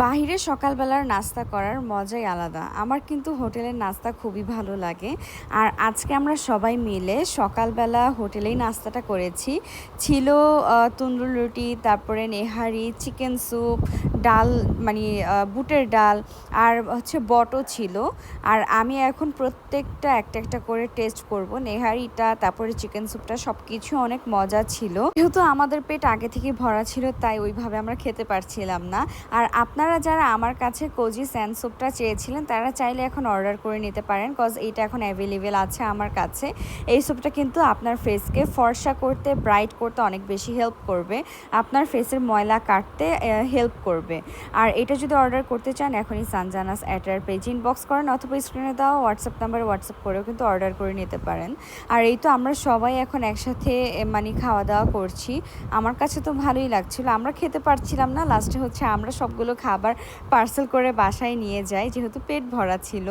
বাহিরে সকালবেলার নাস্তা করার মজাই আলাদা। আমার কিন্তু হোটেলের নাস্তা খুবই ভালো লাগে। আর আজকে আমরা সবাই মিলে সকালবেলা হোটেলেই নাস্তাটা করেছি। ছিল তন্দুর রুটি, তারপরে নেহারি, চিকেন স্যুপ, ডাল মানে বুটের ডাল আর হচ্ছে বটও ছিল। আর আমি এখন প্রত্যেকটা একটা একটা করে টেস্ট করব। নেহারিটা, তারপরে চিকেন স্যুপটা সবকিছু অনেক মজা ছিল। যেহেতু আমাদের পেট আগে থেকে ভরা ছিল তাই ওইভাবে আমরা খেতে পারছিলাম না। আর আপনারা যারা আমার কাছে কোজি স্যান স্যুপটা চেয়েছিলেন তারা চাইলে এখন অর্ডার করে নিতে পারেন, কজ এইটা এখন অ্যাভেলেবেল আছে আমার কাছে। এই স্যুপটা কিন্তু আপনার ফেসকে ফর্সা করতে, ব্রাইট করতে অনেক বেশি হেল্প করবে, আপনার ফেসের ময়লা কাটতে হেল্প করবে। আর এটা যদি অর্ডার করতে চান এখনই সানজানাস অ্যাটার পেজ ইনবক্স করেন অথবা স্ক্রিনে দেওয়া হোয়াটসঅ্যাপ নাম্বারে হোয়াটসঅ্যাপ করেও কিন্তু অর্ডার করে নিতে পারেন। আর এই তো আমরা সবাই এখন একসাথে মানে খাওয়া দাওয়া করছি। আমার কাছে তো ভালোই লাগছিল। আমরা খেতে পারছিলাম না, লাস্টে হচ্ছে আমরা সবগুলো খাবার পার্সেল করে বাসায় নিয়ে যাই যেহেতু পেট ভরা ছিল।